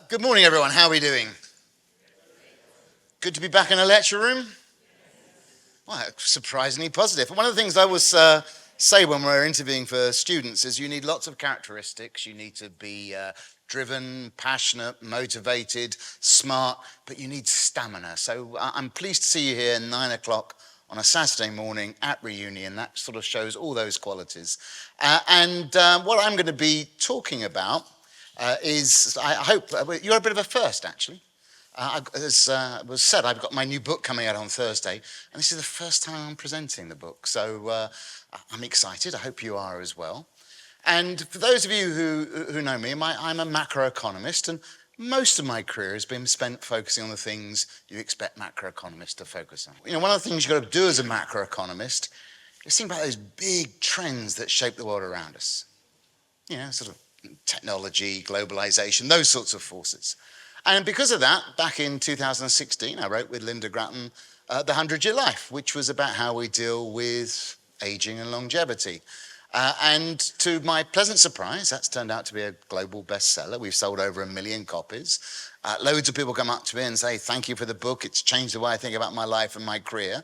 Good morning, everyone. How are we doing? Good to be back in a lecture room? Well, surprisingly positive. One of the things I always say when we're interviewing for students is you need lots of characteristics. You need to be driven, passionate, motivated, smart, but you need stamina. So I'm pleased to see you here at 9 o'clock on a Saturday morning at Reunion. That sort of shows all those qualities. What I'm going to be talking about is, I hope, you're a bit of a first, actually. As was said, I've got my new book coming out on Thursday, and this is the first time I'm presenting the book. So I'm excited. I hope you are as well. And for those of you who know me, I'm a macroeconomist, and most of my career has been spent focusing on the things you expect macroeconomists to focus on. You know, one of the things you've got to do as a macroeconomist is think about those big trends that shape the world around us. You know, sort of technology, globalization, those sorts of forces. And because of that, back in 2016, I wrote with Linda Grattan The 100-Year Life, which was about how we deal with aging and longevity. And to my pleasant surprise, that's turned out to be a global bestseller. We've sold over 1 million copies. Loads of people come up to me and say, thank you for the book. It's changed the way I think about my life and my career.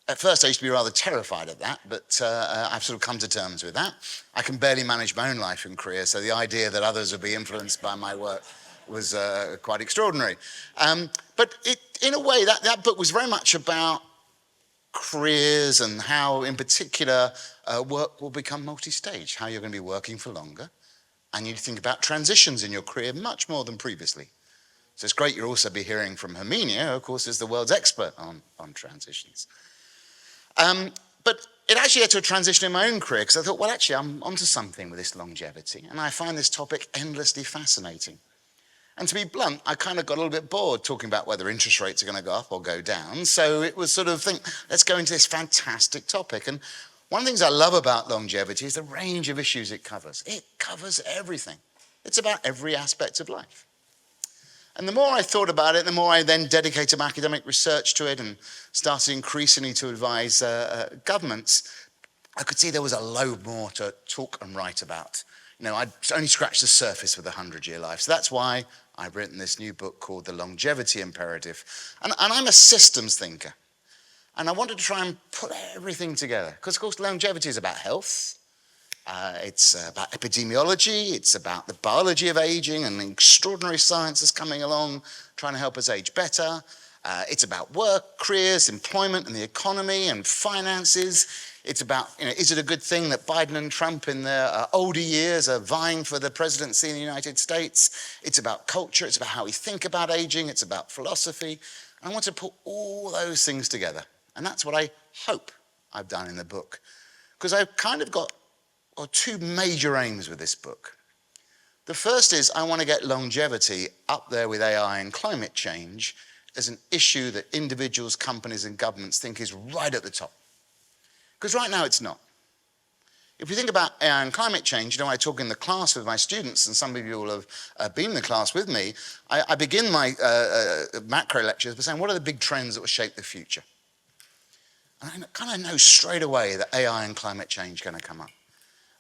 At first, I used to be rather terrified of that, but I've sort of come to terms with that. I can barely manage my own life and career, so the idea that others would be influenced by my work was quite extraordinary. But in a way, that book was very much about careers and how, in particular, work will become multi-stage, how you're going to be working for longer. And you think about transitions in your career much more than previously. So it's great you'll also be hearing from Herminia, who, of course, is the world's expert on transitions. But it actually led to a transition in my own career, because I thought, well, actually, I'm onto something with this longevity. And I find this topic endlessly fascinating. And to be blunt, I kind of got a little bit bored talking about whether interest rates are going to go up or go down. So it was sort of let's go into this fantastic topic. And one of the things I love about longevity is the range of issues it covers. It covers everything. It's about every aspect of life. And the more I thought about it, the more I then dedicated my academic research to it and started increasingly to advise governments, I could see there was a load more to talk and write about. You know, I'd only scratched the surface with the 100-Year Life. So that's why I've written this new book called The Longevity Imperative. And I'm a systems thinker. And I wanted to try and put everything together. Because, of course, longevity is about health. It's about epidemiology. It's about the biology of aging and the extraordinary science that's coming along, trying to help us age better. It's about work, careers, employment and the economy and finances. It's about, you know, is it a good thing that Biden and Trump in their older years are vying for the presidency in the United States? It's about culture. It's about how we think about aging. It's about philosophy. I want to put all those things together. And that's what I hope I've done in the book. Because I've kind of got two major aims with this book. The first is I want to get longevity up there with AI and climate change as an issue that individuals, companies and governments think is right at the top. Because right now it's not. If you think about AI and climate change, you know, I talk in the class with my students, and some of you will have been in the class with me, I begin my macro lectures by saying, what are the big trends that will shape the future? And I kind of know straight away that AI and climate change are going to come up.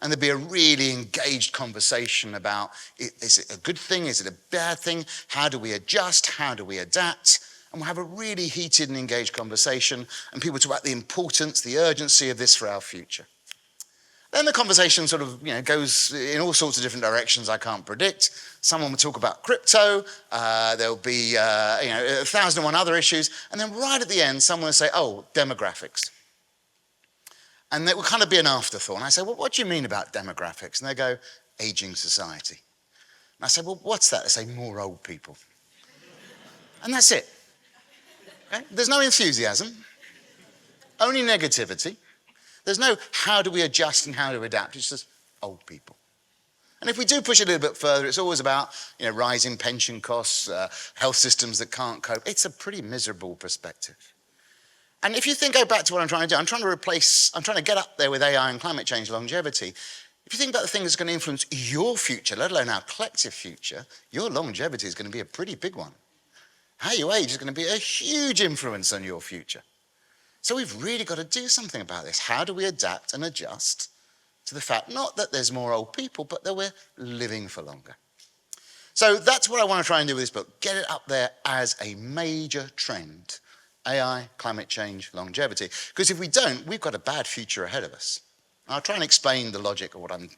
And there'd be a really engaged conversation about, is it a good thing? Is it a bad thing? How do we adjust? How do we adapt? And we'll have a really heated and engaged conversation, and people talk about the importance, the urgency of this for our future. Then the conversation sort of, you know, goes in all sorts of different directions I can't predict. Someone will talk about crypto. There'll be, you know, 1,001 other issues. And then right at the end, someone will say, oh, demographics. And it will kind of be an afterthought. And I say, well, what do you mean about demographics? And they go, aging society. And I say, well, what's that? They say, more old people. And that's it. Okay? There's no enthusiasm, only negativity. There's no how do we adjust and how do we adapt. It's just old people. And if we do push it a little bit further, it's always about, you know, rising pension costs, health systems that can't cope. It's a pretty miserable perspective. And if you go back to what I'm trying to do, I'm trying to get up there with AI and climate change longevity. If you think about the thing that's going to influence your future, let alone our collective future, your longevity is going to be a pretty big one. How you age is going to be a huge influence on your future. So we've really got to do something about this. How do we adapt and adjust to the fact, not that there's more old people, but that we're living for longer? So that's what I want to try and do with this book, get it up there as a major trend. AI, climate change, longevity. Because if we don't, we've got a bad future ahead of us. I'll try and explain the logic of what I'm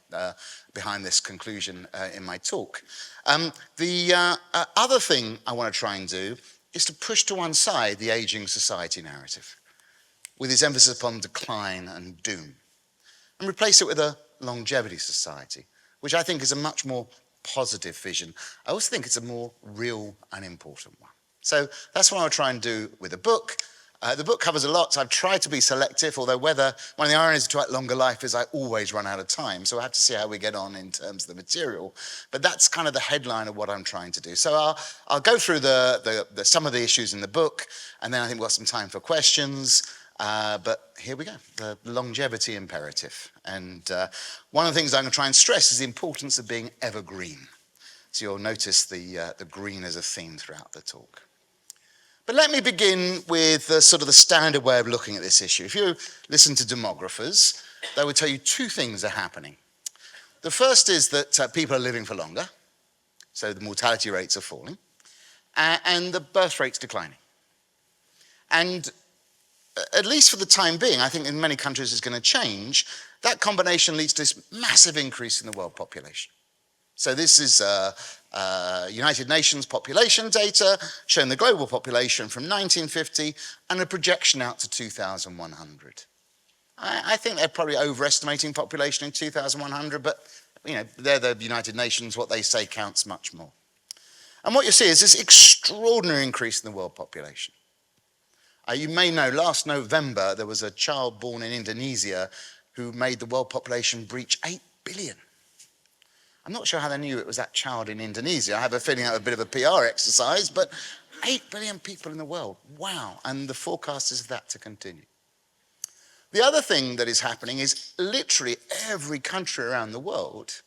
behind this conclusion in my talk. The other thing I want to try and do is to push to one side the aging society narrative, with its emphasis upon decline and doom, and replace it with a longevity society, which I think is a much more positive vision. I also think it's a more real and important one. So that's what I'll try and do with the book. The book covers a lot, so I've tried to be selective, although one of the ironies of Twice Longer Life is I always run out of time, so I have to see how we get on in terms of the material. But that's kind of the headline of what I'm trying to do. So I'll go through some of the issues in the book, and then I think we've got some time for questions. But here we go, the longevity imperative. And one of the things I'm going to try and stress is the importance of being evergreen. So you'll notice the green as a theme throughout the talk. But let me begin with sort of the standard way of looking at this issue. If you listen to demographers, they would tell you two things are happening. The first is that people are living for longer, so the mortality rates are falling, and the birth rate's declining. And at least for the time being, I think in many countries it's going to change. That combination leads to this massive increase in the world population. So this is United Nations population data showing the global population from 1950 and a projection out to 2100. I think they're probably overestimating population in 2100, but they're the United Nations, what they say counts much more. And what you see is this extraordinary increase in the world population. You may know last November there was a child born in Indonesia who made the world population breach 8 billion. I'm not sure how they knew it was that child in Indonesia. I have a feeling that was a bit of a PR exercise, but 8 billion people in the world, wow. And the forecast is that to continue. The other thing that is happening is literally every country around the world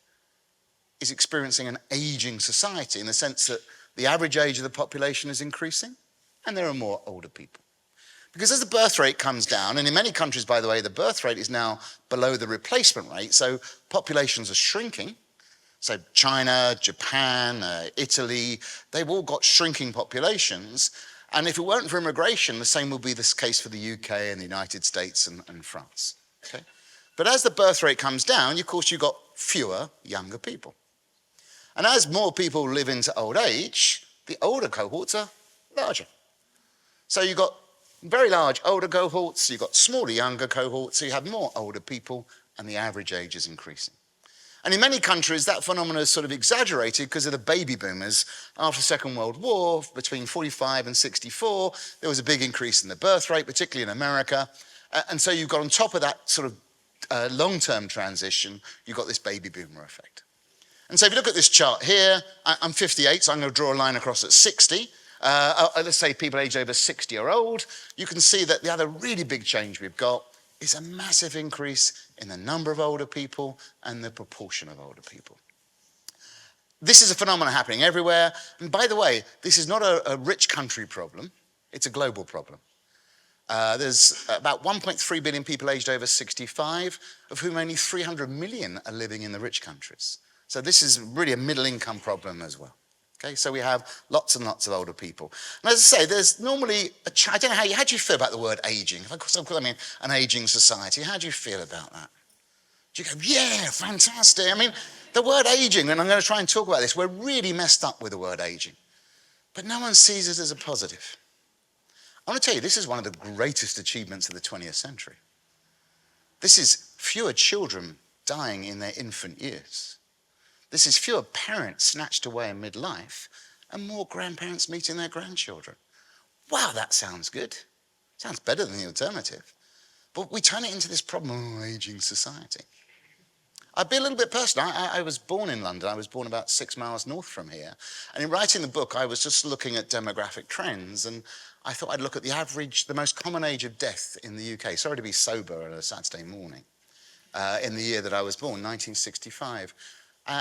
is experiencing an aging society in the sense that the average age of the population is increasing and there are more older people. Because as the birth rate comes down, and in many countries, by the way, the birth rate is now below the replacement rate, so populations are shrinking. So China, Japan, Italy, they've all got shrinking populations. And if it weren't for immigration, the same will be the case for the UK and the United States and France. Okay? But as the birth rate comes down, of course, you've got fewer younger people. And as more people live into old age, the older cohorts are larger. So you've got very large older cohorts, you've got smaller younger cohorts, so you have more older people, and the average age is increasing. And in many countries, that phenomenon is sort of exaggerated because of the baby boomers. After the Second World War, between 45 and 64, there was a big increase in the birth rate, particularly in America. And so you've got on top of that sort of long-term transition, you've got this baby boomer effect. And so if you look at this chart here, I'm 58, so I'm going to draw a line across at 60. Let's say people aged over 60 are old. You can see that the other really big change we've got is a massive increase in the number of older people and the proportion of older people. This is a phenomenon happening everywhere. And by the way, this is not a rich country problem. It's a global problem. There's about 1.3 billion people aged over 65, of whom only 300 million are living in the rich countries. So this is really a middle income problem as well. Okay, so we have lots and lots of older people. And as I say, there's normally, I don't know how do you feel about the word aging? I mean, an aging society, how do you feel about that? Do you go, yeah, fantastic. I mean, the word aging, and I'm going to try and talk about this, we're really messed up with the word aging. But no one sees it as a positive. I want to tell you, this is one of the greatest achievements of the 20th century. This is fewer children dying in their infant years. This is fewer parents snatched away in midlife and more grandparents meeting their grandchildren. Wow, that sounds good. Sounds better than the alternative. But we turn it into this problem of aging society. I'll be a little bit personal. I was born in London. I was born about 6 miles north from here. And in writing the book, I was just looking at demographic trends, and I thought I'd look at the most common age of death in the UK. Sorry to be sober on a Saturday morning. In the year that I was born, 1965.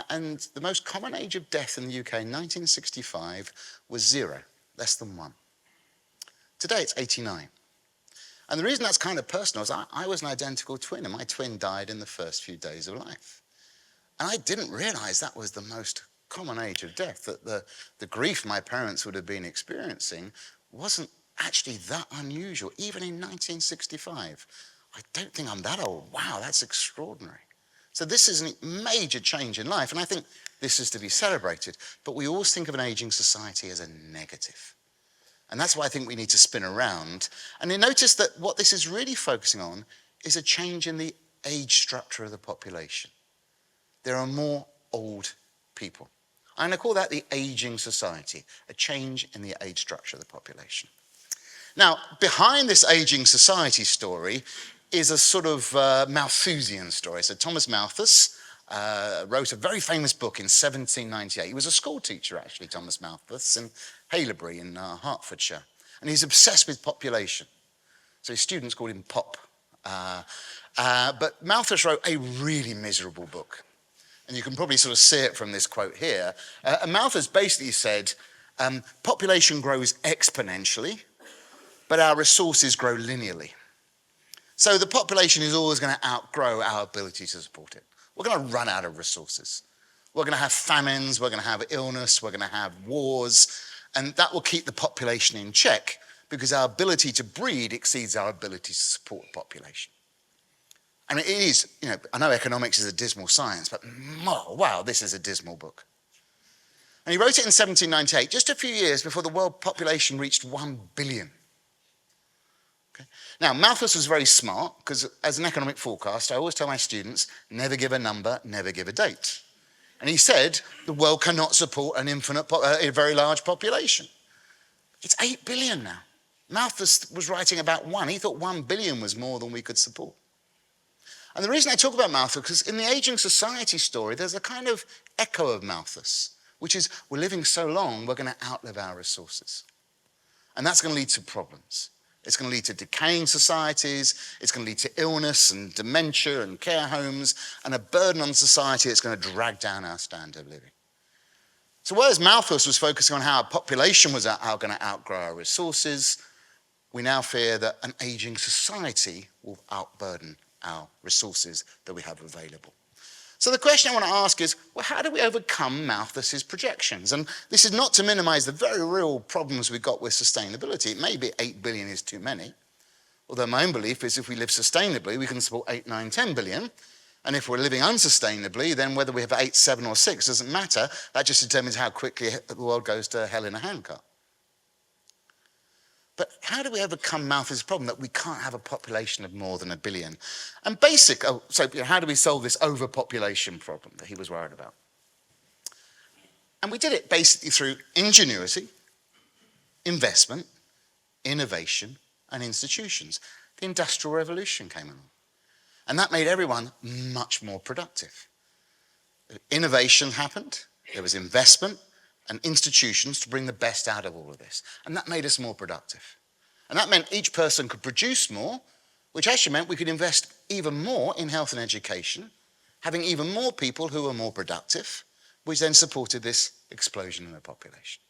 And the most common age of death in the UK in 1965 was 0, less than 1. Today it's 89. And the reason that's kind of personal is I was an identical twin, and my twin died in the first few days of life. And I didn't realize that was the most common age of death, that the grief my parents would have been experiencing wasn't actually that unusual, even in 1965. I don't think I'm that old. Wow, that's extraordinary. So this is a major change in life, and I think this is to be celebrated. But we always think of an aging society as a negative. And that's why I think we need to spin around. And you notice that what this is really focusing on is a change in the age structure of the population. There are more old people. I'm going to call that the aging society, a change in the age structure of the population. Now, behind this aging society story is a sort of Malthusian story. So Thomas Malthus wrote a very famous book in 1798. He was a school teacher, actually, Thomas Malthus, in Haileybury in Hertfordshire. And he's obsessed with population. So his students called him Pop. But Malthus wrote a really miserable book. And you can probably sort of see it from this quote here. Malthus basically said, population grows exponentially, but our resources grow linearly. So the population is always going to outgrow our ability to support it. We're going to run out of resources. We're going to have famines, we're going to have illness, we're going to have wars, and that will keep the population in check because our ability to breed exceeds our ability to support the population. And it is, I know economics is a dismal science, but wow, this is a dismal book. And he wrote it in 1798, just a few years before the world population reached 1 billion. Okay. Now, Malthus was very smart, because as an economic forecaster, I always tell my students, never give a number, never give a date. And he said, the world cannot support a very large population. It's 8 billion now. Malthus was writing about 1. He thought 1 billion was more than we could support. And the reason I talk about Malthus, because in the aging society story, there's a kind of echo of Malthus, which is we're living so long, we're going to outlive our resources. And that's going to lead to problems. It's going to lead to decaying societies, it's going to lead to illness and dementia and care homes, and a burden on society that's going to drag down our standard of living. So whereas Malthus was focusing on how our population was going to outgrow our resources, we now fear that an aging society will outburden our resources that we have available. So the question I want to ask is, well, how do we overcome Malthus's projections? And this is not to minimize the very real problems we've got with sustainability. It may be 8 billion is too many, although my own belief is if we live sustainably, we can support 8, 9, 10 billion. And if we're living unsustainably, then whether we have 8, 7 or 6 doesn't matter. That just determines how quickly the world goes to hell in a handcart. But how do we overcome Malthus's problem that we can't have a population of more than 1 billion? And how do we solve this overpopulation problem that he was worried about? And we did it basically through ingenuity, investment, innovation, and institutions. The Industrial Revolution came along. And that made everyone much more productive. Innovation happened, there was investment, and institutions to bring the best out of all of this. And that made us more productive. And that meant each person could produce more, which actually meant we could invest even more in health and education, having even more people who were more productive, which then supported this explosion in the population.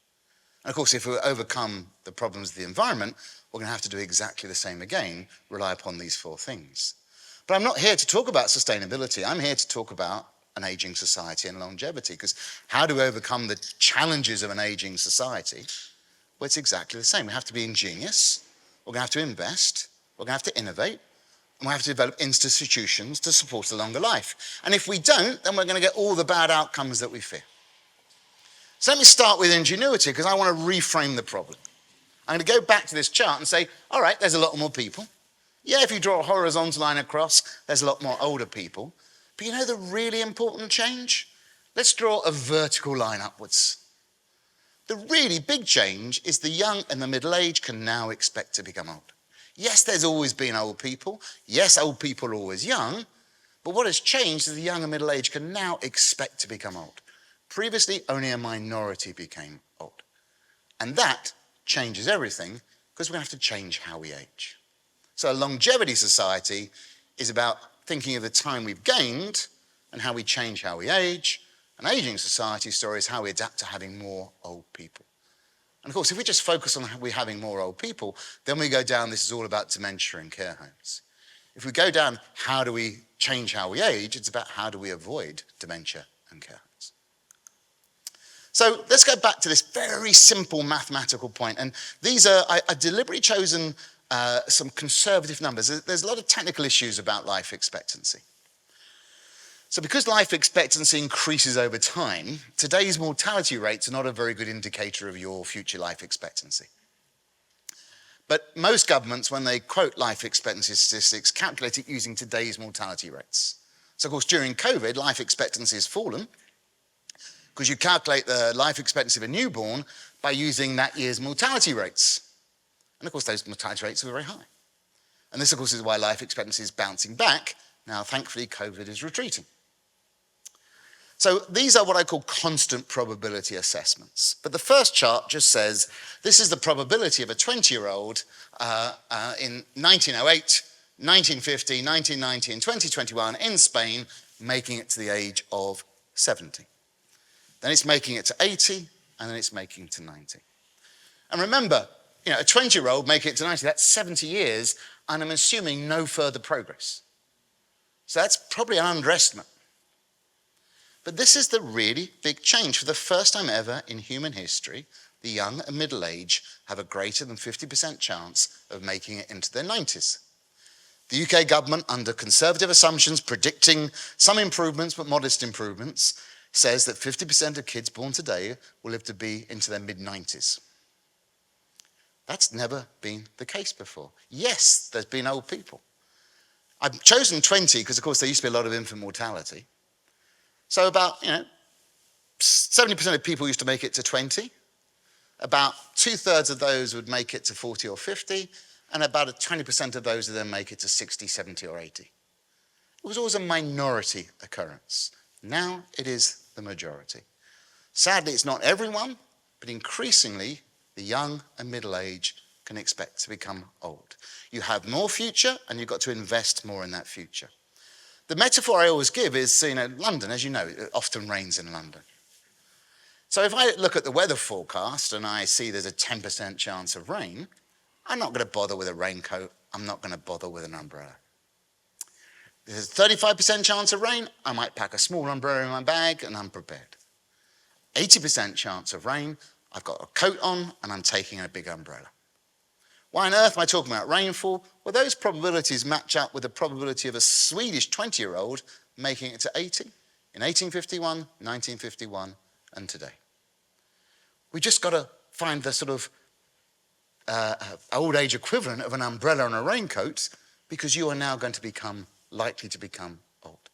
And of course, if we overcome the problems of the environment, we're going to have to do exactly the same again, rely upon these 4 things. But I'm not here to talk about sustainability. I'm here to talk about an aging society and longevity, because how do we overcome the challenges of an aging society? Well, it's exactly the same. We have to be ingenious, we're going to have to invest, we're going to have to innovate, and we have to develop institutions to support a longer life. And if we don't, then we're going to get all the bad outcomes that we fear. So let me start with ingenuity, because I want to reframe the problem. I'm going to go back to this chart and say, all right, there's a lot more people. Yeah, if you draw a horizontal line across, there's a lot more older people. But you know the really important change? Let's draw a vertical line upwards. The really big change is the young and the middle-aged can now expect to become old. Yes, there's always been old people. Yes, old people are always young. But what has changed is the young and middle-aged can now expect to become old. Previously, only a minority became old. And that changes everything, because we're going to have to change how we age. So a longevity society is about thinking of the time we've gained and how we change how we age. An aging society story is how we adapt to having more old people. And of course, if we just focus on we having more old people, then we go down, this is all about dementia and care homes. If we go down, how do we change how we age? It's about how do we avoid dementia and care homes. So let's go back to this very simple mathematical point. And these are, I deliberately chosen some conservative numbers. There's a lot of technical issues about life expectancy. So because life expectancy increases over time, today's mortality rates are not a very good indicator of your future life expectancy. But most governments, when they quote life expectancy statistics, calculate it using today's mortality rates. So of course, during COVID, life expectancy has fallen because you calculate the life expectancy of a newborn by using that year's mortality rates. And of course, those mortality rates are very high. And this, of course, is why life expectancy is bouncing back. Now, thankfully, COVID is retreating. So these are what I call constant probability assessments. But the first chart just says, this is the probability of a 20-year-old in 1908, 1950, 1990, and 2021 in Spain making it to the age of 70. Then it's making it to 80, and then it's making it to 90. And remember, a 20-year-old making it to 90, that's 70 years, and I'm assuming no further progress. So that's probably an underestimate. But this is the really big change. For the first time ever in human history, the young and middle age have a greater than 50% chance of making it into their 90s. The UK government, under conservative assumptions, predicting some improvements but modest improvements, says that 50% of kids born today will live to be into their mid-90s. That's never been the case before. Yes, there's been old people. I've chosen 20 because, of course, there used to be a lot of infant mortality. So about, 70% of people used to make it to 20. About 2/3 of those would make it to 40 or 50, and about 20% of those would then make it to 60, 70, or 80. It was always a minority occurrence. Now it is the majority. Sadly, it's not everyone, but increasingly, the young and middle age can expect to become old. You have more future, and you've got to invest more in that future. The metaphor I always give is, London, as you know, it often rains in London. So if I look at the weather forecast and I see there's a 10% chance of rain, I'm not going to bother with a raincoat. I'm not going to bother with an umbrella. There's a 35% chance of rain. I might pack a small umbrella in my bag and I'm prepared. 80% chance of rain. I've got a coat on and I'm taking a big umbrella. Why on earth am I talking about rainfall? Well, those probabilities match up with the probability of a Swedish 20-year-old making it to 80 in 1851, 1951, and today. We just got to find the sort of old age equivalent of an umbrella and a raincoat because you are now going to become likely to become old.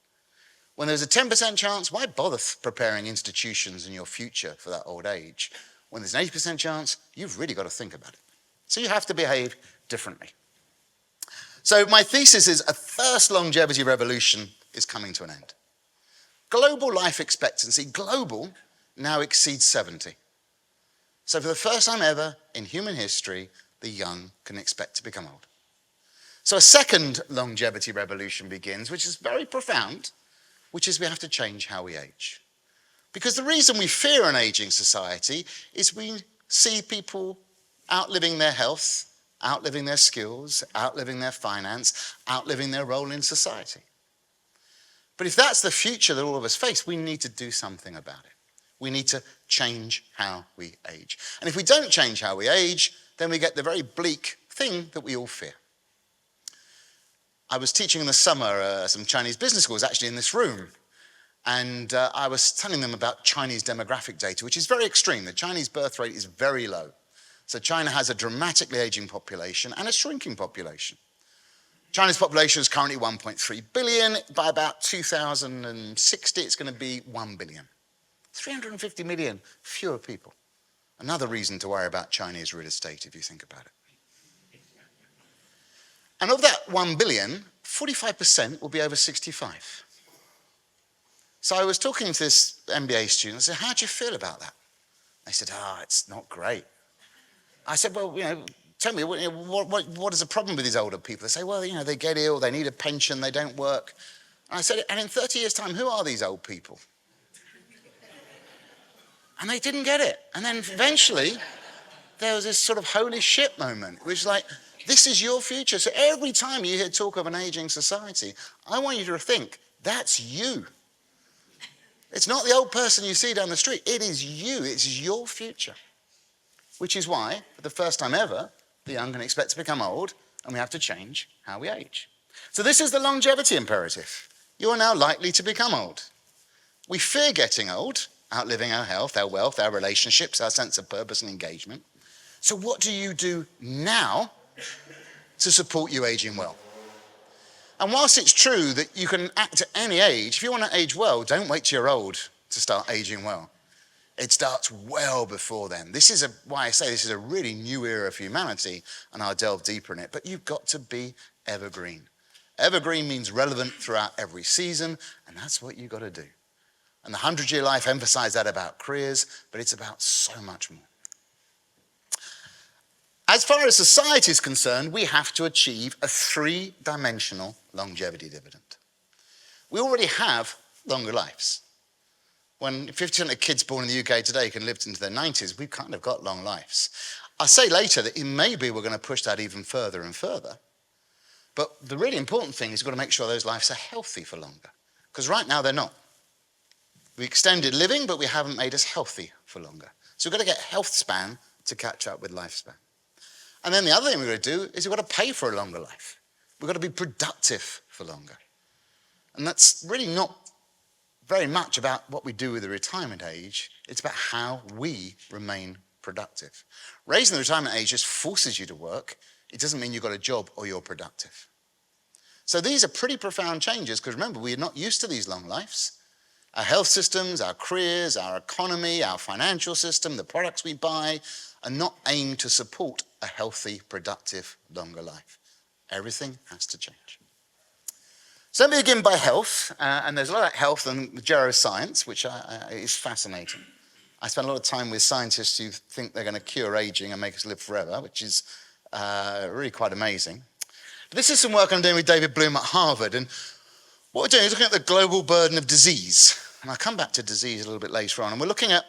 When there's a 10% chance, why bother preparing institutions in your future for that old age? When there's an 80% chance, you've really got to think about it. So you have to behave differently. So my thesis is a first longevity revolution is coming to an end. Global life expectancy, global, now exceeds 70. So for the first time ever in human history, the young can expect to become old. So a second longevity revolution begins, which is very profound, which is we have to change how we age. Because the reason we fear an aging society is we see people outliving their health, outliving their skills, outliving their finance, outliving their role in society. But if that's the future that all of us face, we need to do something about it. We need to change how we age. And if we don't change how we age, then we get the very bleak thing that we all fear. I was teaching in the summer some Chinese business schools, actually in this room. And I was telling them about Chinese demographic data, which is very extreme. The Chinese birth rate is very low. So China has a dramatically aging population and a shrinking population. China's population is currently 1.3 billion. By about 2060, it's going to be 1 billion. 350 million fewer people. Another reason to worry about Chinese real estate, if you think about it. And of that 1 billion, 45% will be over 65. So I was talking to this MBA student. I said, how do you feel about that? They said, it's not great. I said, well, tell me, what is the problem with these older people? They say, well, they get ill, they need a pension, they don't work. And I said, and in 30 years' time, who are these old people? And they didn't get it. And then eventually, there was this sort of holy shit moment, which is like, this is your future. So every time you hear talk of an aging society, I want you to think, that's you. It's not the old person you see down the street. It is you. It's your future. Which is why, for the first time ever, the young can expect to become old, and we have to change how we age. So this is the longevity imperative. You are now likely to become old. We fear getting old, outliving our health, our wealth, our relationships, our sense of purpose and engagement. So what do you do now to support you aging well? And whilst it's true that you can act at any age, if you want to age well, don't wait till you're old to start aging well. It starts well before then. This is why I say this is a really new era for humanity, and I'll delve deeper in it. But you've got to be evergreen. Evergreen means relevant throughout every season, and that's what you've got to do. And the 100-Year Life emphasized that about careers, but it's about so much more. As far as society is concerned, we have to achieve a 3-dimensional longevity dividend. We already have longer lives. When 50% of kids born in the UK today can live into their 90s, we've kind of got long lives. I'll say later that maybe we're going to push that even further and further. But the really important thing is you've got to make sure those lives are healthy for longer. Because right now they're not. We extended living, but we haven't made us healthy for longer. So we've got to get health span to catch up with lifespan. And then the other thing we've got to do is we've got to pay for a longer life. We've got to be productive for longer. And that's really not very much about what we do with the retirement age. It's about how we remain productive. Raising the retirement age just forces you to work. It doesn't mean you've got a job or you're productive. So these are pretty profound changes because remember, we're not used to these long lives. Our health systems, our careers, our economy, our financial system, the products we buy are not aimed to support a healthy, productive, longer life. Everything has to change. So let me begin by health, and there's a lot of health and geroscience, which is fascinating. I spend a lot of time with scientists who think they're going to cure aging and make us live forever, which is really quite amazing. But this is some work I'm doing with David Bloom at Harvard, and what we're doing is looking at the global burden of disease. And I'll come back to disease a little bit later on, and we're looking at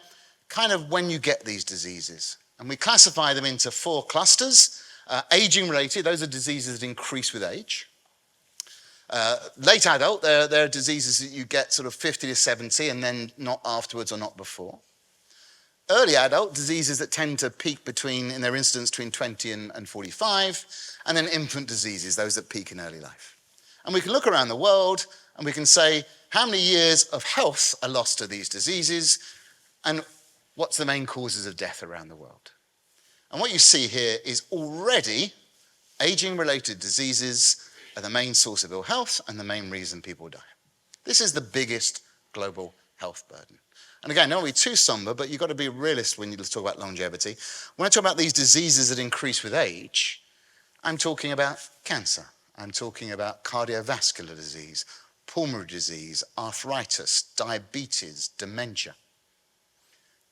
kind of when you get these diseases. And we classify them into 4 clusters. Aging-related, those are diseases that increase with age. Late adult, there are diseases that you get sort of 50 to 70 and then not afterwards or not before. Early adult, diseases that tend to peak in their incidence between 20 and 45. And then infant diseases, those that peak in early life. And we can look around the world and we can say how many years of health are lost to these diseases and what's the main causes of death around the world. And what you see here is already aging-related diseases are the main source of ill health and the main reason people die. This is the biggest global health burden. And again, not to be too somber, but you've got to be a realist when you talk about longevity. When I talk about these diseases that increase with age, I'm talking about cancer. I'm talking about cardiovascular disease, pulmonary disease, arthritis, diabetes, dementia.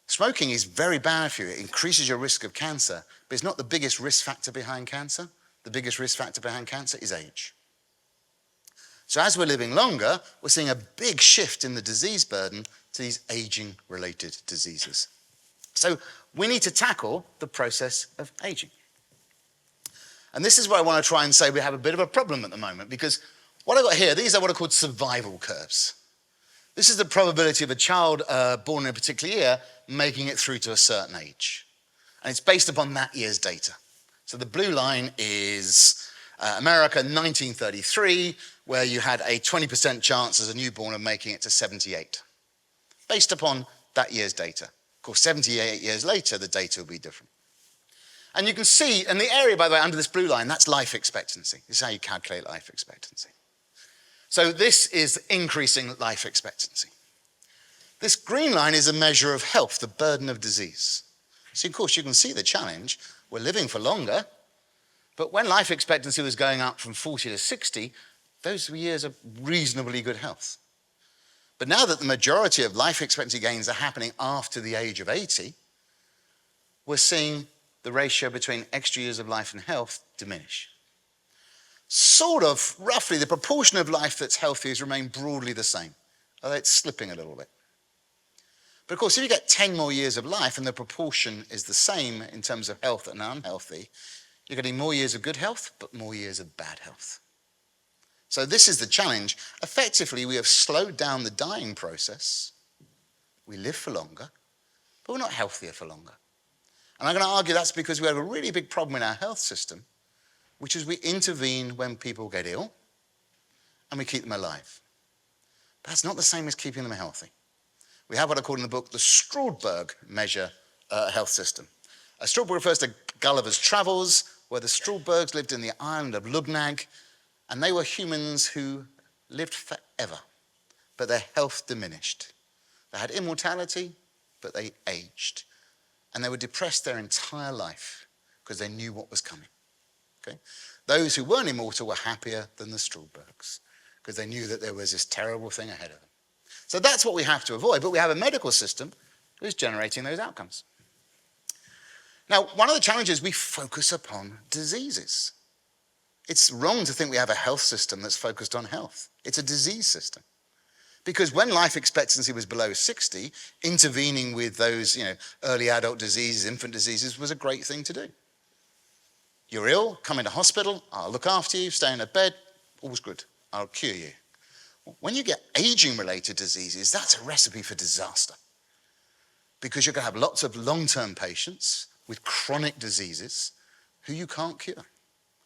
Smoking is very bad for you. It increases your risk of cancer, but it's not the biggest risk factor behind cancer. The biggest risk factor behind cancer is age. So as we're living longer, we're seeing a big shift in the disease burden to these aging-related diseases. So we need to tackle the process of aging. And this is where I want to try and say we have a bit of a problem at the moment, because what I've got here, these are what are called survival curves. This is the probability of a child born in a particular year making it through to a certain age. And it's based upon that year's data. So the blue line is America 1933, where you had a 20% chance as a newborn of making it to 78, based upon that year's data. Of course, 78 years later, the data will be different. And you can see, and the area, by the way, under this blue line, that's life expectancy. This is how you calculate life expectancy. So this is increasing life expectancy. This green line is a measure of health, the burden of disease. So of course you can see the challenge. We're living for longer, but when life expectancy was going up from 40 to 60, those were years of reasonably good health. But now that the majority of life expectancy gains are happening after the age of 80, we're seeing the ratio between extra years of life and health diminish. Sort of, roughly, the proportion of life that's healthy has remained broadly the same, although it's slipping a little bit. But of course, if you get 10 more years of life and the proportion is the same in terms of health and unhealthy, you're getting more years of good health, but more years of bad health. So this is the challenge. Effectively, we have slowed down the dying process, We live for longer, but we're not healthier for longer. And I'm going to argue that's because we have a really big problem in our health system, which is we intervene when people get ill and we keep them alive. But that's not the same as keeping them healthy. We have what I call in the book the Strouldberg measure health system. Strouldberg refers to Gulliver's Travels, where the Strouldbergs lived in the island of Lugnag, and they were humans who lived forever, but their health diminished. They had immortality, but they aged. And they were depressed their entire life because they knew what was coming. Okay? Those who weren't immortal were happier than the Strouldbergs because they knew that there was this terrible thing ahead of them. So that's what we have to avoid, but we have a medical system that is generating those outcomes. Now, one of the challenges, we focus upon diseases. It's wrong to think we have a health system that's focused on health. It's a disease system. Because when life expectancy was below 60, intervening with those early adult diseases, infant diseases, was a great thing to do. You're ill, come into hospital, I'll look after you, stay in a bed, all's good, I'll cure you. When you get aging-related diseases, that's a recipe for disaster. Because you're going to have lots of long-term patients with chronic diseases who you can't cure.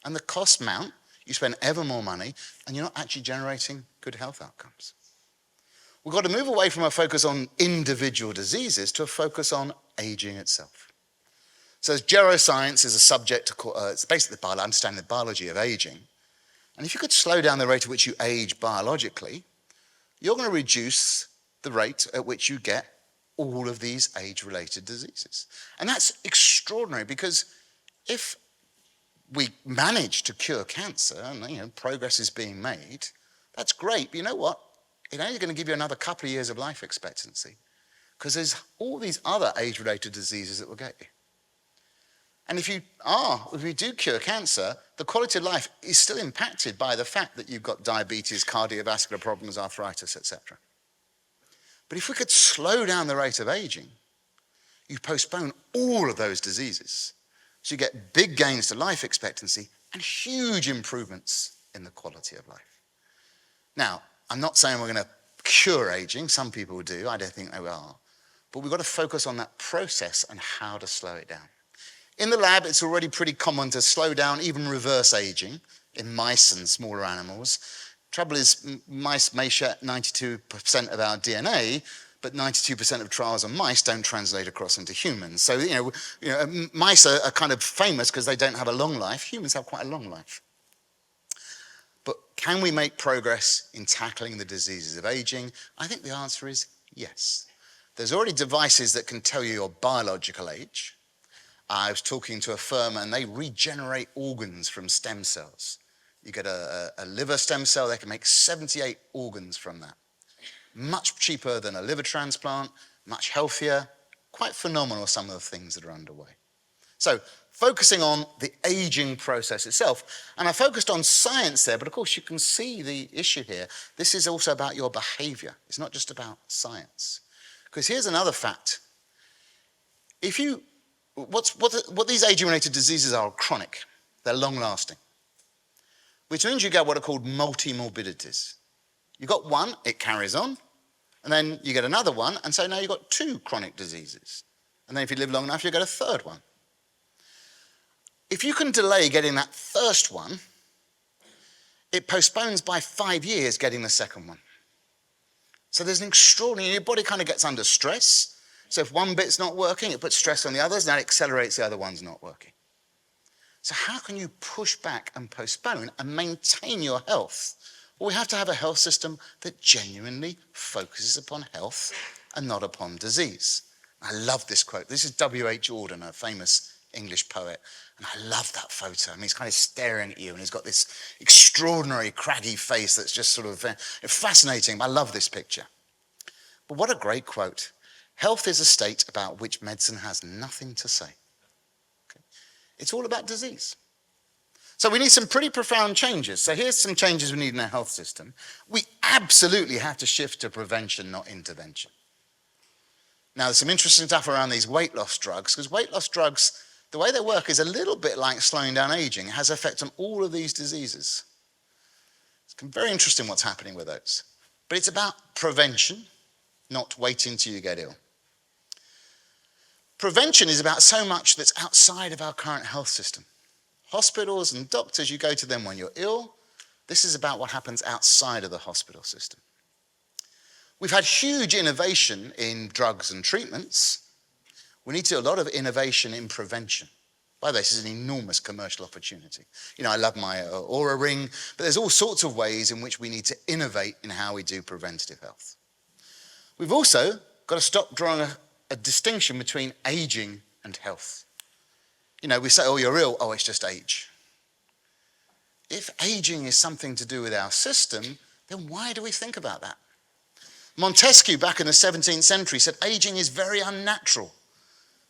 And the costs mount, you spend ever more money, and you're not actually generating good health outcomes. We've got to move away from a focus on individual diseases to a focus on aging itself. So geroscience is a subject, it's basically understanding the biology of aging. And if you could slow down the rate at which you age biologically, you're going to reduce the rate at which you get all of these age-related diseases. And that's extraordinary because if we manage to cure cancer and progress is being made, that's great. But you know what? It's only going to give you another couple of years of life expectancy because there's all these other age-related diseases that will get you. And if you do cure cancer, the quality of life is still impacted by the fact that you've got diabetes, cardiovascular problems, arthritis, etc. But if we could slow down the rate of aging, you postpone all of those diseases. So you get big gains to life expectancy and huge improvements in the quality of life. Now, I'm not saying we're going to cure aging. Some people do. I don't think they are. But we've got to focus on that process and how to slow it down. In the lab, it's already pretty common to slow down, even reverse aging in mice and smaller animals. Trouble is, mice may share 92% of our DNA, but 92% of trials on mice don't translate across into humans. So, mice are kind of famous because they don't have a long life. Humans have quite a long life. But can we make progress in tackling the diseases of aging? I think the answer is yes. There's already devices that can tell you your biological age. I was talking to a firm and they regenerate organs from stem cells. You get a liver stem cell, they can make 78 organs from that. Much cheaper than a liver transplant, much healthier, quite phenomenal some of the things that are underway. So focusing on the aging process itself, and I focused on science there, but of course you can see the issue here. This is also about your behavior. It's not just about science. Because here's another fact. What these aging-related diseases are chronic. They're long-lasting. Which means you get what are called multi-morbidities. You got one, it carries on, and then you get another one, and so now you've got two chronic diseases. And then if you live long enough, you get a third one. If you can delay getting that first one, it postpones by 5 years getting the second one. So there's an extraordinary, your body kind of gets under stress. So if one bit's not working, it puts stress on the others, and that accelerates the other ones not working. So how can you push back and postpone and maintain your health? Well, we have to have a health system that genuinely focuses upon health and not upon disease. I love this quote. This is W.H. Auden, a famous English poet, and I love that photo. I mean, he's kind of staring at you, and he's got this extraordinary craggy face that's just sort of fascinating. I love this picture. But what a great quote. Health is a state about which medicine has nothing to say. Okay? It's all about disease. So we need some pretty profound changes. So here's some changes we need in our health system. We absolutely have to shift to prevention, not intervention. Now, there's some interesting stuff around these weight loss drugs, because weight loss drugs, the way they work is a little bit like slowing down aging. It has effect on all of these diseases. It's very interesting what's happening with those. But it's about prevention, not waiting till you get ill. Prevention is about so much that's outside of our current health system. Hospitals and doctors, you go to them when you're ill. This is about what happens outside of the hospital system. We've had huge innovation in drugs and treatments. We need to do a lot of innovation in prevention. By the way, this is an enormous commercial opportunity. You know, I love my Aura ring, but there's all sorts of ways in which we need to innovate in how we do preventative health. We've also got to stop drawing a distinction between aging and health. You know, we say, oh, you're ill, oh, it's just age. If aging is something to do with our system, then why do we think about that? Montesquieu, back in the 17th century, said aging is very unnatural,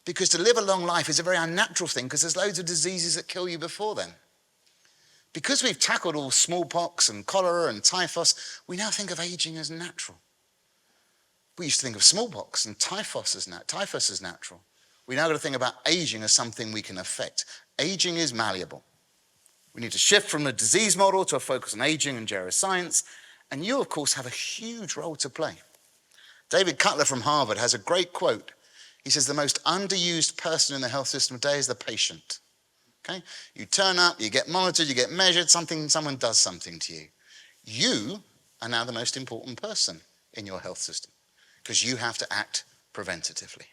because to live a long life is a very unnatural thing, because there's loads of diseases that kill you before then. Because we've tackled all smallpox and cholera and typhus, we now think of aging as natural. We used to think of smallpox and typhus as natural. We now got to think about aging as something we can affect. Aging is malleable. We need to shift from a disease model to a focus on aging and geroscience. And you, of course, have a huge role to play. David Cutler from Harvard has a great quote. He says, the most underused person in the health system today is the patient. Okay? You turn up, you get monitored, you get measured, someone does something to you. You are now the most important person in your health system, because you have to act preventatively.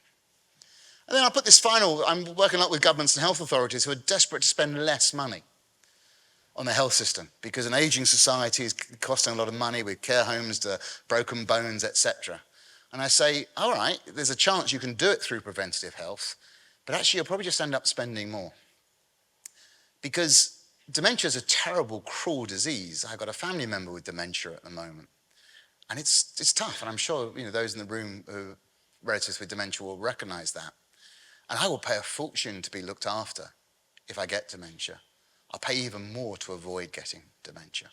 And then I'll put this final, I'm working a lot with governments and health authorities who are desperate to spend less money on the health system, because an aging society is costing a lot of money with care homes, the broken bones, etc. And I say, all right, there's a chance you can do it through preventative health, but actually you'll probably just end up spending more. Because dementia is a terrible, cruel disease. I've got a family member with dementia at the moment. And it's tough, and I'm sure those in the room who are relatives with dementia will recognize that. And I will pay a fortune to be looked after if I get dementia. I'll pay even more to avoid getting dementia.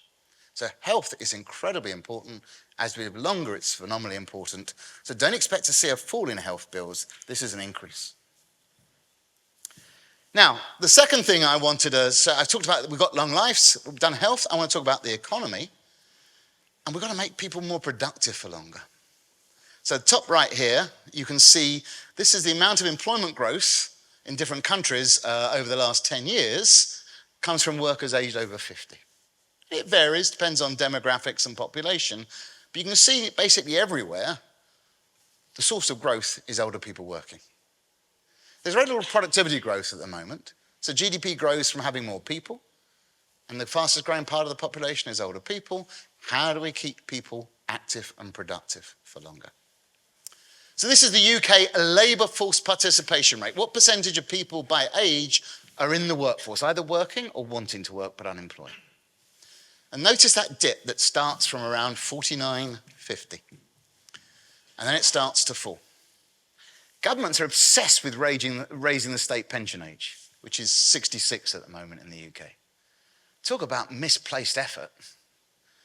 So health is incredibly important. As we live longer, it's phenomenally important. So don't expect to see a fall in health bills. This is an increase. Now, the second thing I wanted to say, I talked about, we've got long lives, we've done health. I want to talk about the economy. And we've got to make people more productive for longer. So top right here, you can see this is the amount of employment growth in different countries over the last 10 years comes from workers aged over 50. It varies, depends on demographics and population, but you can see basically everywhere the source of growth is older people working. There's very little productivity growth at the moment, so GDP grows from having more people, and the fastest growing part of the population is older people. How do we keep people active and productive for longer? So this is the UK labour force participation rate. What percentage of people by age are in the workforce, either working or wanting to work but unemployed? And notice that dip that starts from around 49, 50. And then it starts to fall. Governments are obsessed with raising the state pension age, which is 66 at the moment in the UK. Talk about misplaced effort.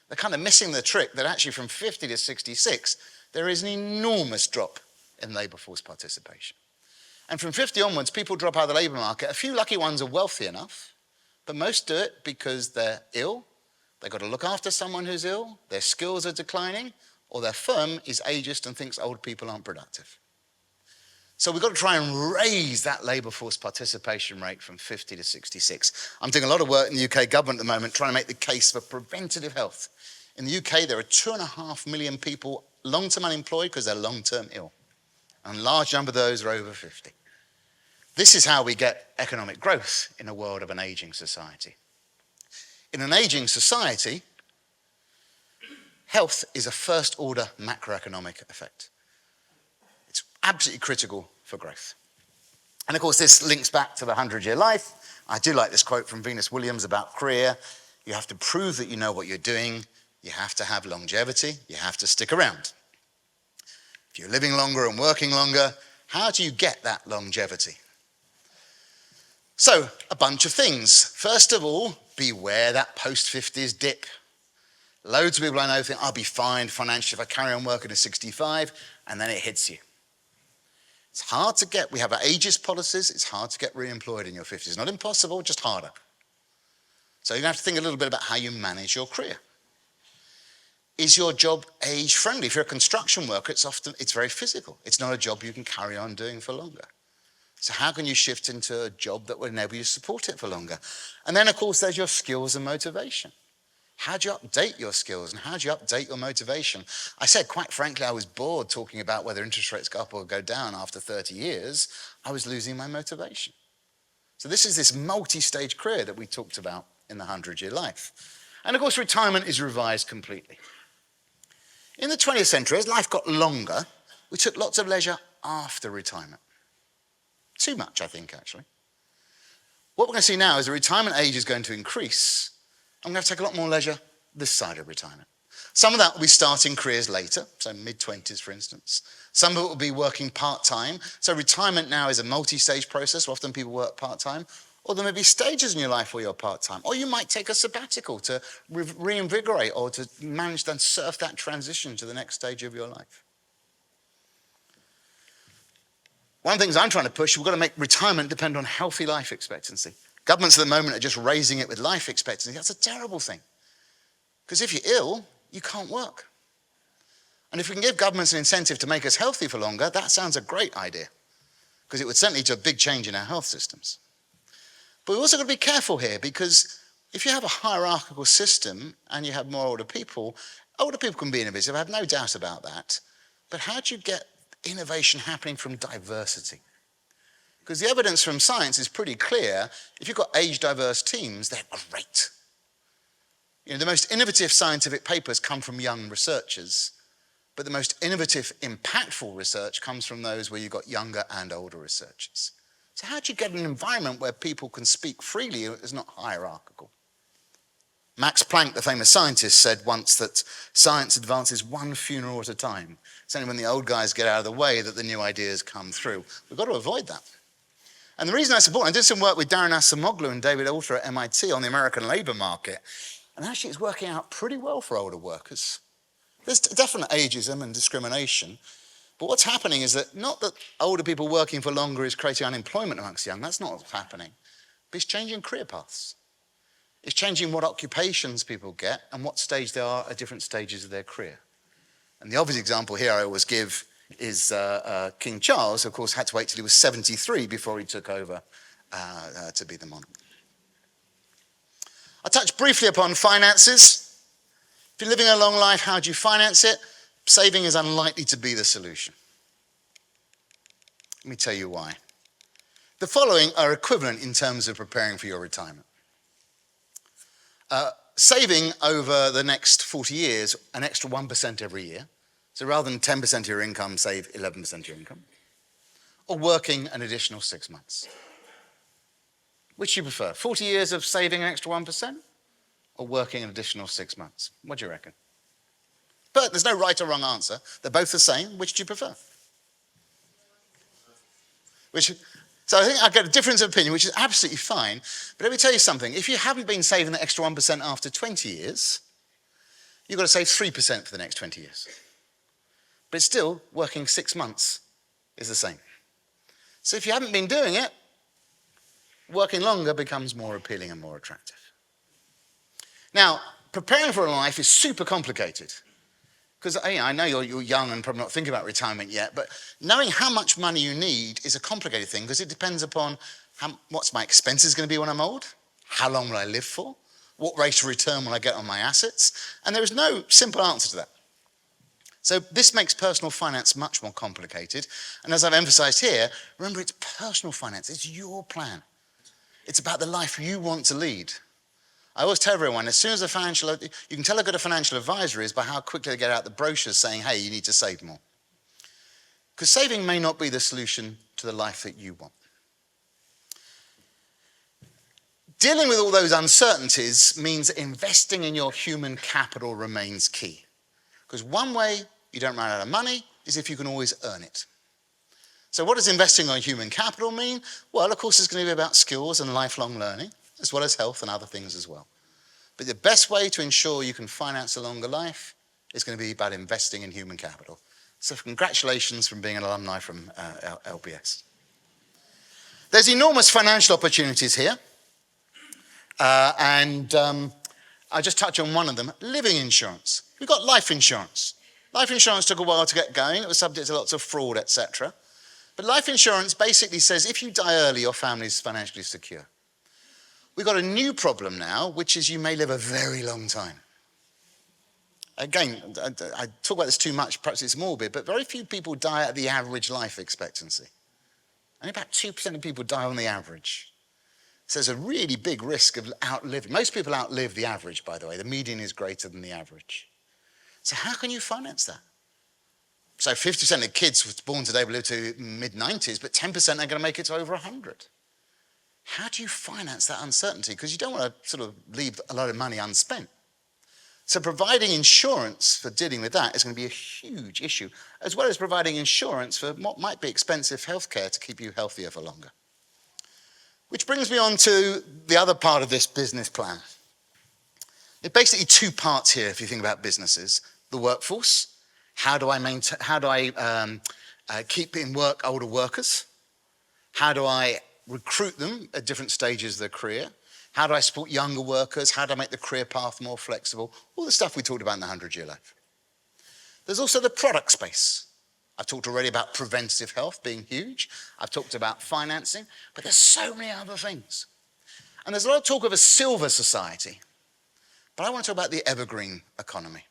They're kind of missing the trick that actually from 50 to 66, there is an enormous drop in labour force participation. And from 50 onwards, people drop out of the labour market. A few lucky ones are wealthy enough, but most do it because they're ill, they've got to look after someone who's ill, their skills are declining, or their firm is ageist and thinks old people aren't productive. So we've got to try and raise that labour force participation rate from 50 to 66. I'm doing a lot of work in the UK government at the moment trying to make the case for preventative health. In the UK, there are 2.5 million people long-term unemployed because they're long-term ill. And a large number of those are over 50. This is how we get economic growth in a world of an ageing society. In an ageing society, health is a first-order macroeconomic effect. It's absolutely critical for growth. And of course, this links back to the 100-year life. I do like this quote from Venus Williams about career. You have to prove that you know what you're doing. You have to have longevity. You have to stick around. If you're living longer and working longer, how do you get that longevity? So, a bunch of things. First of all, beware that post-50s dip. Loads of people I know think, I'll be fine financially if I carry on working at 65, and then it hits you. It's hard to get, we have ageist policies, it's hard to get re-employed in your 50s. Not impossible, just harder. So you're going to have to think a little bit about how you manage your career. is your job age friendly? If you're a construction worker, it's very physical. It's not a job you can carry on doing for longer. So how can you shift into a job that will enable you to support it for longer? And then, of course, there's your skills and motivation. How do you update your skills and how do you update your motivation? I said, quite frankly, I was bored talking about whether interest rates go up or go down after 30 years. I was losing my motivation. So this is this multi-stage career that we talked about in the 100-year life. And of course, retirement is revised completely. In the 20th century, as life got longer, we took lots of leisure after retirement. Too much, I think, actually. What we're going to see now is the retirement age is going to increase. I'm going to take a lot more leisure this side of retirement. Some of that will be starting careers later, so mid-20s, for instance. Some of it will be working part-time. So retirement now is a multi-stage process. Often people work part-time. Or there may be stages in your life where you're part-time. Or you might take a sabbatical to reinvigorate or to manage and surf that transition to the next stage of your life. One of the things I'm trying to push, we've got to make retirement depend on healthy life expectancy. Governments at the moment are just raising it with life expectancy. That's a terrible thing. Because if you're ill, you can't work. And if we can give governments an incentive to make us healthy for longer, that sounds a great idea. Because it would certainly lead to a big change in our health systems. But we've also got to be careful here, because if you have a hierarchical system and you have more older people can be innovative, I have no doubt about that. But how do you get innovation happening from diversity? Because the evidence from science is pretty clear. If you've got age-diverse teams, they're great. You know, the most innovative scientific papers come from young researchers, but the most innovative, impactful research comes from those where you've got younger and older researchers. So how do you get an environment where people can speak freely and it's not hierarchical? Max Planck, the famous scientist, said once that science advances one funeral at a time. It's only when the old guys get out of the way that the new ideas come through. We've got to avoid that. And the reason that's important, I did some work with Darren Acemoglu and David Alter at MIT on the American labour market, and actually it's working out pretty well for older workers. There's definite ageism and discrimination, but what's happening is that not that older people working for longer is creating unemployment amongst young, that's not what's happening, but it's changing career paths. It's changing what occupations people get and what stage they are at different stages of their career. And the obvious example here I always give is King Charles, of course, had to wait till he was 73 before he took over to be the monarch. I'll touch briefly upon finances. If you're living a long life, how do you finance it? Saving is unlikely to be the solution. Let me tell you why. The following are equivalent in terms of preparing for your retirement. Saving over the next 40 years, an extra 1% every year. So rather than 10% of your income, save 11% of your income. Or working an additional 6 months. Which do you prefer? 40 years of saving an extra 1% or working an additional 6 months? What do you reckon? But there's no right or wrong answer. They're both the same. Which do you prefer? So I think I get a difference of opinion, which is absolutely fine. But let me tell you something. If you haven't been saving the extra 1% after 20 years, you've got to save 3% for the next 20 years. But still, working 6 months is the same. So if you haven't been doing it, working longer becomes more appealing and more attractive. Now, preparing for a life is super complicated. Because I know you're young and probably not thinking about retirement yet, but knowing how much money you need is a complicated thing because it depends upon what's my expenses going to be when I'm old, how long will I live for, what rate of return will I get on my assets, and there is no simple answer to that. So this makes personal finance much more complicated, and as I've emphasized here, remember it's personal finance, it's your plan. It's about the life you want to lead. I always tell everyone, as soon as you can tell how good a financial advisor is by how quickly they get out the brochures saying, hey, you need to save more. Because saving may not be the solution to the life that you want. Dealing with all those uncertainties means that investing in your human capital remains key. Because one way you don't run out of money is if you can always earn it. So what does investing on human capital mean? Well, of course, it's going to be about skills and lifelong learning, as well as health and other things as well. But the best way to ensure you can finance a longer life is going to be about investing in human capital. So congratulations from being an alumni from LBS. There's enormous financial opportunities here. I'll just touch on one of them, living insurance. We've got life insurance. Life insurance took a while to get going. It was subject to lots of fraud, etc. But life insurance basically says if you die early, your family is financially secure. We've got a new problem now, which is you may live a very long time. Again, I talk about this too much, perhaps it's morbid, but very few people die at the average life expectancy. Only about 2% of people die on the average. So there's a really big risk of outliving. Most people outlive the average, by the way. The median is greater than the average. So how can you finance that? So 50% of kids born today will live to mid-90s, but 10% are going to make it to over 100. How do you finance that uncertainty? Because you don't want to sort of leave a lot of money unspent. So providing insurance for dealing with that is going to be a huge issue, as well as providing insurance for what might be expensive healthcare to keep you healthier for longer. Which brings me on to the other part of this business plan. It's basically two parts here if you think about businesses. The workforce, how do I keep in work older workers? How do I recruit them at different stages of their career? How do I support younger workers? How do I make the career path more flexible? All the stuff we talked about in the 100-Year Life. There's also the product space. I've talked already about preventative health being huge. I've talked about financing, but there's so many other things. And there's a lot of talk of a silver society, but I want to talk about the evergreen economy.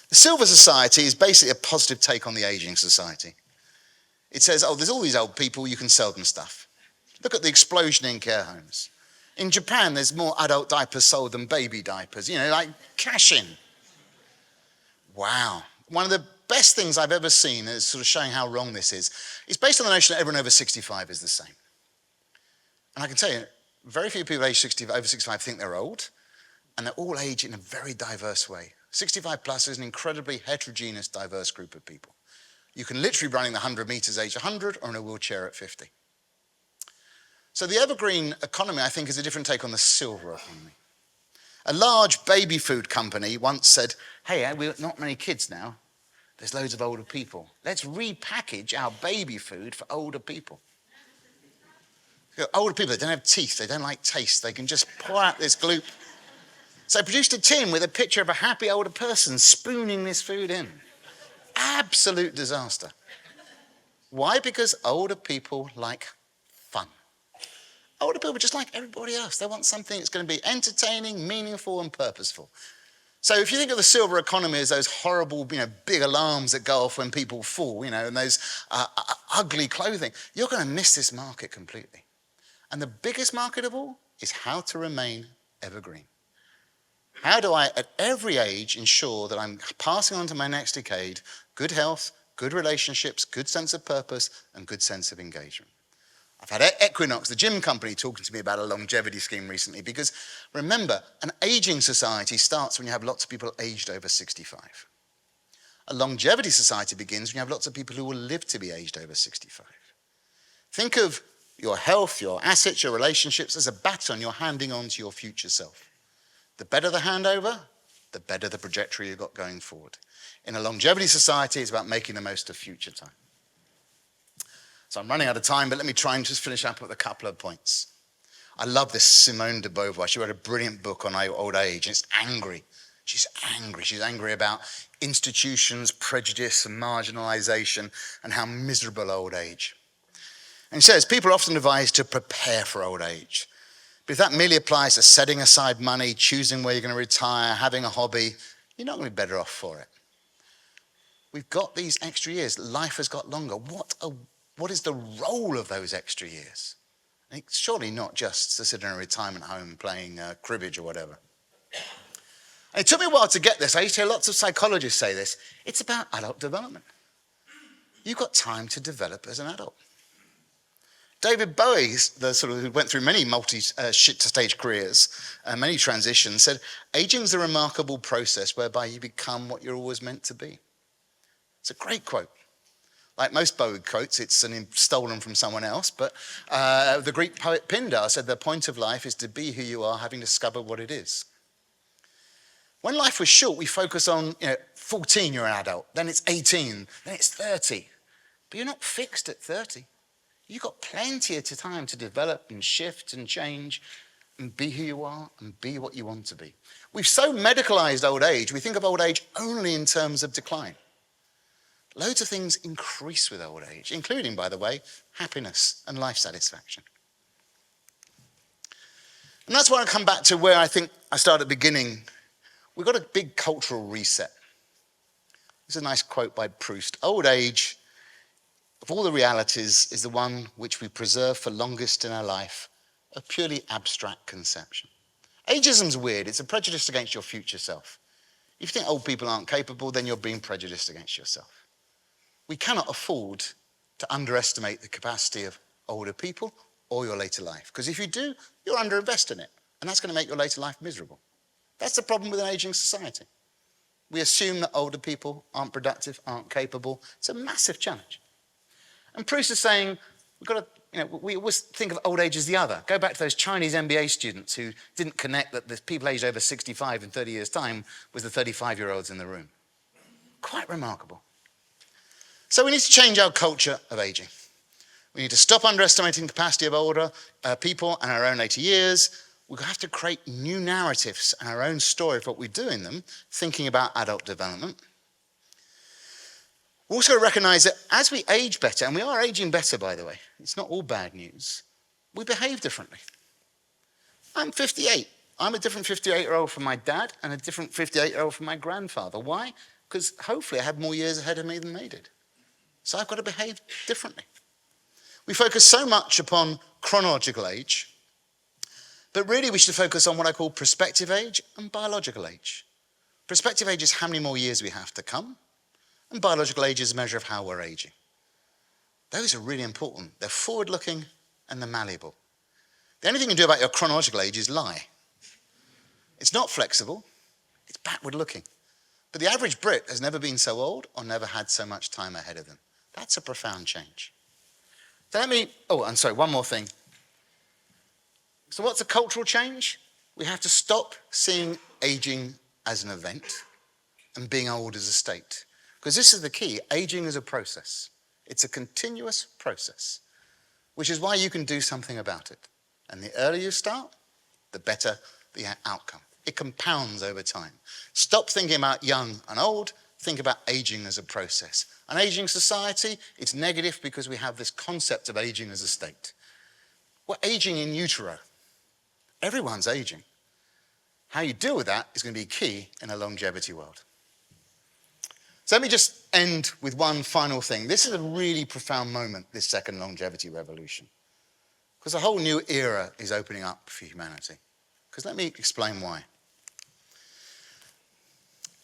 The silver society is basically a positive take on the aging society. It says, oh, there's all these old people, you can sell them stuff. Look at the explosion in care homes. In Japan, there's more adult diapers sold than baby diapers, like cash in. Wow. One of the best things I've ever seen is sort of showing how wrong this is based on the notion that everyone over 65 is the same. And I can tell you, very few people over 65 think they're old, and they all age in a very diverse way. 65 plus is an incredibly heterogeneous, diverse group of people. You can literally be running the 100 meters age 100 or in a wheelchair at 50. So the evergreen economy, I think, is a different take on the silver economy. A large baby food company once said, hey, we've got not many kids now. There's loads of older people. Let's repackage our baby food for older people. Older people, they don't have teeth, they don't like taste, they can just pour out this gloop. So I produced a tin with a picture of a happy older person spooning this food in. Absolute disaster. Why? Because older people like fun. Older people are just like everybody else. They want something that's going to be entertaining, meaningful, and purposeful. So if you think of the silver economy as those horrible, big alarms that go off when people fall, and those ugly clothing, you're going to miss this market completely. And the biggest market of all is how to remain evergreen. How do I, at every age, ensure that I'm passing on to my next decade good health, good relationships, good sense of purpose, and good sense of engagement? I've had Equinox, the gym company, talking to me about a longevity scheme recently because, remember, an aging society starts when you have lots of people aged over 65. A longevity society begins when you have lots of people who will live to be aged over 65. Think of your health, your assets, your relationships as a baton you're handing on to your future self. The better the handover, the better the trajectory you've got going forward. In a longevity society, it's about making the most of future time. So I'm running out of time, but let me try and just finish up with a couple of points. I love this Simone de Beauvoir. She wrote a brilliant book on old age. It's angry. She's angry. She's angry about institutions, prejudice, and marginalization, and how miserable old age. And she says, people are often advised to prepare for old age. But if that merely applies to setting aside money, choosing where you're going to retire, having a hobby, you're not going to be better off for it. We've got these extra years. Life has got longer. What is the role of those extra years? It's surely not just to sit in a retirement home playing cribbage or whatever. And it took me a while to get this. I used to hear lots of psychologists say this. It's about adult development. You've got time to develop as an adult. David Bowie, who went through many multi-stage careers, many transitions, said, aging is a remarkable process whereby you become what you're always meant to be. It's a great quote. Like most Bowie quotes, it's stolen from someone else, but the Greek poet Pindar said the point of life is to be who you are, having discovered what it is. When life was short, we focus on, 14, you're an adult, then it's 18, then it's 30. But you're not fixed at 30. You've got plenty of time to develop and shift and change. and be who you are and be what you want to be. We've so medicalized old age, we think of old age only in terms of decline. Loads of things increase with old age, including, by the way, happiness and life satisfaction. And that's where I come back to where I think I started at the beginning. We've got a big cultural reset. This is a nice quote by Proust. Old age, of all the realities, is the one which we preserve for longest in our life, a purely abstract conception. Ageism's weird. It's a prejudice against your future self. If you think old people aren't capable, then you're being prejudiced against yourself. We cannot afford to underestimate the capacity of older people or your later life. Because if you do, you're underinvesting in it. And that's going to make your later life miserable. That's the problem with an aging society. We assume that older people aren't productive, aren't capable. It's a massive challenge. And Proust is saying, we've got to, we always think of old age as the other. Go back to those Chinese MBA students who didn't connect that the people aged over 65 in 30 years' time was the 35-year-olds in the room. Quite remarkable. So we need to change our culture of aging. We need to stop underestimating the capacity of older people and our own later years. We have to create new narratives and our own story of what we do in them, thinking about adult development. We also recognize that as we age better, and we are aging better, by the way, it's not all bad news, we behave differently. I'm 58. I'm a different 58-year-old from my dad and a different 58-year-old from my grandfather. Why? Because hopefully I had more years ahead of me than they did. So I've got to behave differently. We focus so much upon chronological age, but really we should focus on what I call prospective age and biological age. Prospective age is how many more years we have to come, and biological age is a measure of how we're aging. Those are really important. They're forward-looking and they're malleable. The only thing you can do about your chronological age is lie. It's not flexible, it's backward-looking. But the average Brit has never been so old or never had so much time ahead of them. That's a profound change. So one more thing. So what's a cultural change? We have to stop seeing aging as an event and being old as a state. Because this is the key. Aging is a process. It's a continuous process, which is why you can do something about it. And the earlier you start, the better the outcome. It compounds over time. Stop thinking about young and old. Think about aging as a process. An aging society, it's negative because we have this concept of aging as a state. We're aging in utero. Everyone's aging. How you deal with that is going to be key in a longevity world. So let me just end with one final thing. This is a really profound moment, this second longevity revolution. Because a whole new era is opening up for humanity. Because let me explain why.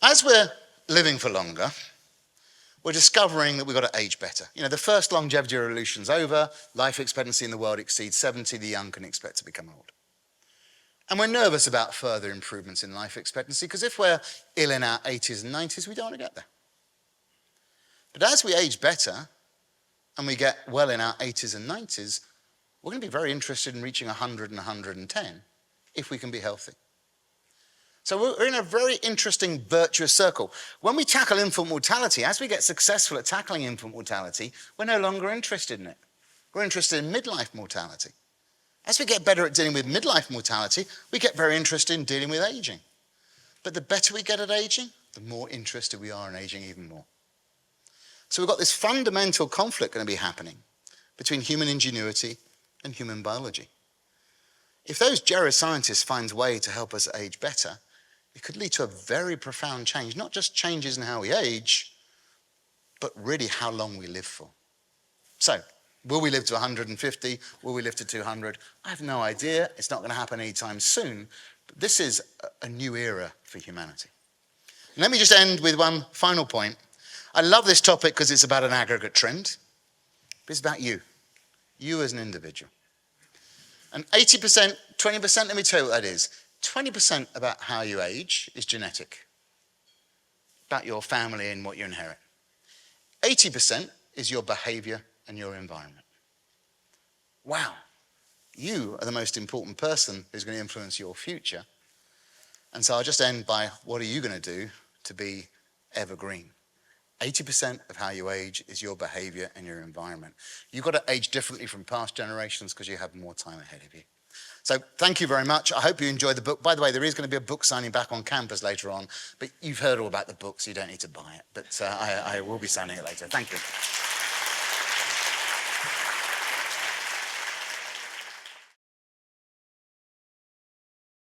As we're living for longer, we're discovering that we've got to age better. The first longevity revolution's over. Life expectancy in the world exceeds 70. The young can expect to become old. And we're nervous about further improvements in life expectancy because if we're ill in our 80s and 90s, we don't want to get there. But as we age better and we get well in our 80s and 90s, we're going to be very interested in reaching 100 and 110 if we can be healthy. So we're in a very interesting virtuous circle. When we tackle infant mortality, as we get successful at tackling infant mortality, we're no longer interested in it. We're interested in midlife mortality. As we get better at dealing with midlife mortality, we get very interested in dealing with aging. But the better we get at aging, the more interested we are in aging even more. So we've got this fundamental conflict going to be happening between human ingenuity and human biology. If those geroscientists find a way to help us age better, it could lead to a very profound change, not just changes in how we age, but really how long we live for. So, will we live to 150? Will we live to 200? I have no idea. It's not going to happen anytime soon. But this is a new era for humanity. And let me just end with one final point. I love this topic because it's about an aggregate trend. But it's about you as an individual. And 80%, 20%, let me tell you what that is. 20% about how you age is genetic, about your family and what you inherit. 80% is your behavior and your environment. Wow, you are the most important person who's going to influence your future. And so I'll just end by, what are you going to do to be evergreen? 80% of how you age is your behavior and your environment. You've got to age differently from past generations because you have more time ahead of you. So thank you very much. I hope you enjoyed the book. By the way, there is going to be a book signing back on campus later on, but you've heard all about the book, so you don't need to buy it. But I will be signing it later. Thank you.